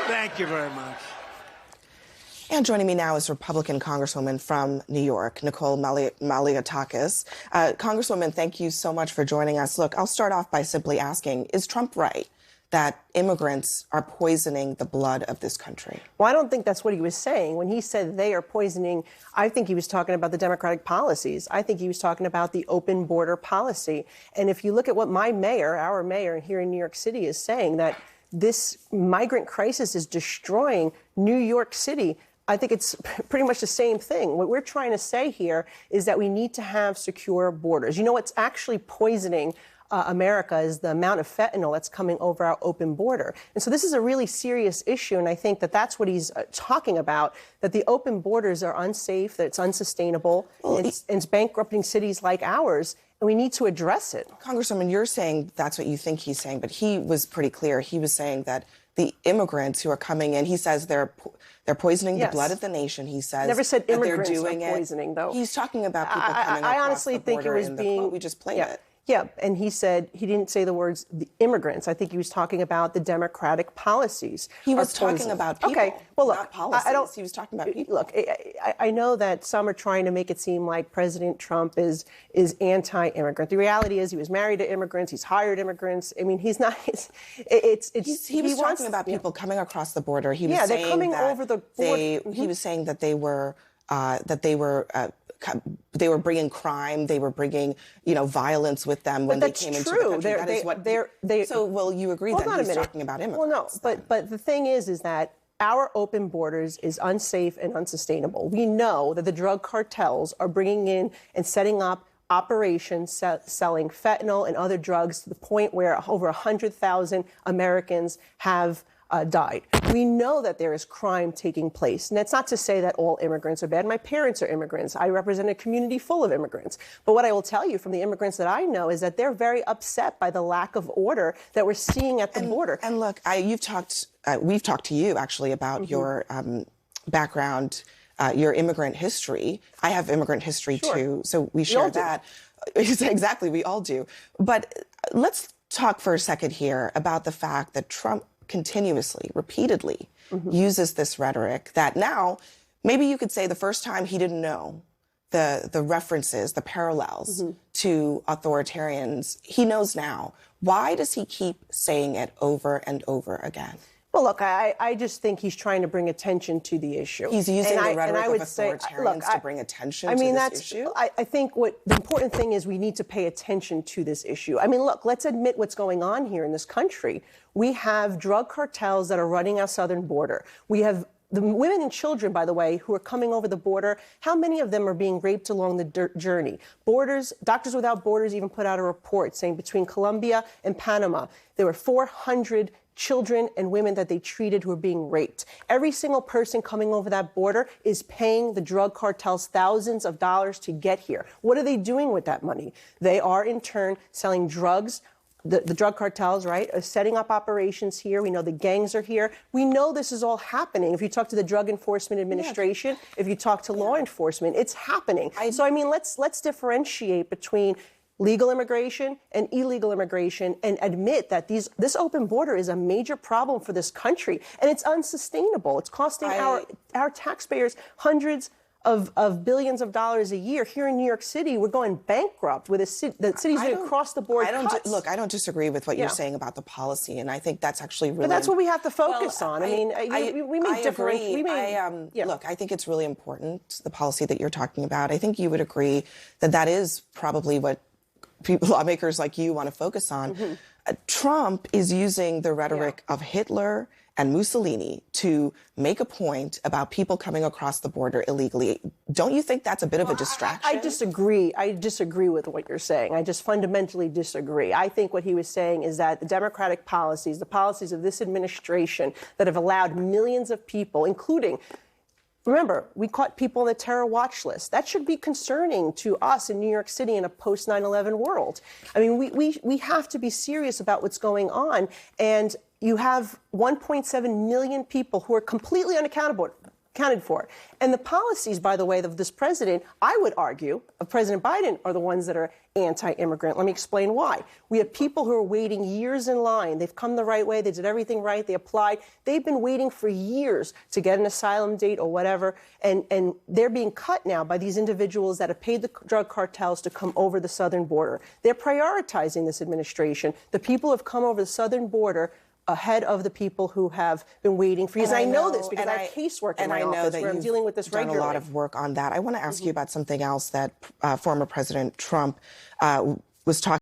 Thank you very much. And joining me now is Republican Congresswoman from New York, Nicole Malliotakis. Congresswoman, thank you so much for joining us. Look, I'll start off by simply asking, is Trump right that immigrants are poisoning the blood of this country? Well, I don't think that's what he was saying. When he said they are poisoning, I think he was talking about the Democratic policies. I think he was talking about the open border policy. And if you look at what our mayor here in New York City is saying, that this migrant crisis is destroying New York City, I think it's pretty much the same thing. What we're trying to say here is that we need to have secure borders. You know what's actually poisoning America is the amount of fentanyl that's coming over our open border. And so this is a really serious issue, and I think that that's what he's talking about, that the open borders are unsafe, that it's unsustainable, and it's bankrupting cities like ours, and we need to address it. Congresswoman, you're saying that's what you think he's saying, but he was pretty clear. He was saying that the immigrants who are coming in, he says they're poisoning the blood of the nation. He says never said that immigrants they're doing are poisoning, though. He's talking about people coming across honestly the border think it was in the being quote. We just played it. Yeah, and he said he didn't say the words the immigrants. I think he was talking about the Democratic policies. He was talking about people, okay, well, look, not policies. I don't. He was talking about people. Look, I know that some are trying to make it seem like President Trump is anti-immigrant. The reality is he was married to immigrants. He's hired immigrants. I mean, he's not. He was talking about people coming across the border. He was saying they're coming that over the border. He was saying that they were bringing crime, they were bringing, violence with them when they came into the country. That is what. So, will you agree that he's talking about immigrants? Well, no, but the thing is that our open borders is unsafe and unsustainable. We know that the drug cartels are bringing in and setting up operations selling fentanyl and other drugs to the point where over 100,000 Americans have died. We know that there is crime taking place. And that's not to say that all immigrants are bad. My parents are immigrants. I represent a community full of immigrants. But what I will tell you from the immigrants that I know is that they're very upset by the lack of order that we're seeing at the border. And look, we've talked to you actually about your background, your immigrant history. I have immigrant history too, so we share that. Exactly, we all do. But let's talk for a second here about the fact that Trump continuously, repeatedly uses this rhetoric that now, maybe you could say the first time he didn't know the references, the parallels to authoritarians. He knows now. Why does he keep saying it over and over again? Well, look, I just think he's trying to bring attention to the issue. He's using the rhetoric of authoritarians to bring attention to this issue? I think what the important thing is we need to pay attention to this issue. I mean, look, let's admit what's going on here in this country. We have drug cartels that are running our southern border. We have the women and children, by the way, who are coming over the border. How many of them are being raped along the journey? Doctors Without Borders even put out a report saying between Colombia and Panama, there were 400 children and women that they treated who were being raped. Every single person coming over that border is paying the drug cartels thousands of dollars to get here. What are they doing with that money? They are, in turn, selling drugs. The drug cartels, right, are setting up operations here. We know the gangs are here. We know this is all happening. If you talk to the Drug Enforcement Administration, if you talk to law enforcement, it's happening. So, I mean, let's differentiate between legal immigration and illegal immigration and admit that this open border is a major problem for this country, and it's unsustainable. It's costing our taxpayers hundreds of billions of dollars a year. Here in New York City, we're going bankrupt with the cities doing across the board cuts. Look, I don't disagree with what you're saying about the policy, and I think that's actually really. But that's what we have to focus on. I mean, we may differ. Look, I think it's really important, the policy that you're talking about. I think you would agree that is probably what lawmakers like you want to focus on. Trump is using the rhetoric of Hitler and Mussolini to make a point about people coming across the border illegally. Don't you think that's a bit of a distraction? I disagree. I disagree with what you're saying. I just fundamentally disagree. I think what he was saying is that the Democratic policies, the policies of this administration that have allowed millions of people, including, remember, we caught people on the terror watch list. That should be concerning to us in New York City in a post 9/11 world. I mean, we have to be serious about what's going on. And you have 1.7 million people who are completely unaccountable accounted for. And the policies, by the way, of this president, I would argue, of President Biden, are the ones that are anti-immigrant. Let me explain why. We have people who are waiting years in line. They've come the right way. They did everything right. They applied. They've been waiting for years to get an asylum date or whatever. And they're being cut now by these individuals that have paid the drug cartels to come over the southern border. They're prioritizing this administration. The people have come over the southern border ahead of the people who have been waiting for years. And I know this because I have casework in my office where I'm dealing with this regularly. Done a lot of work on that. I want to ask you about something else that former President Trump was talking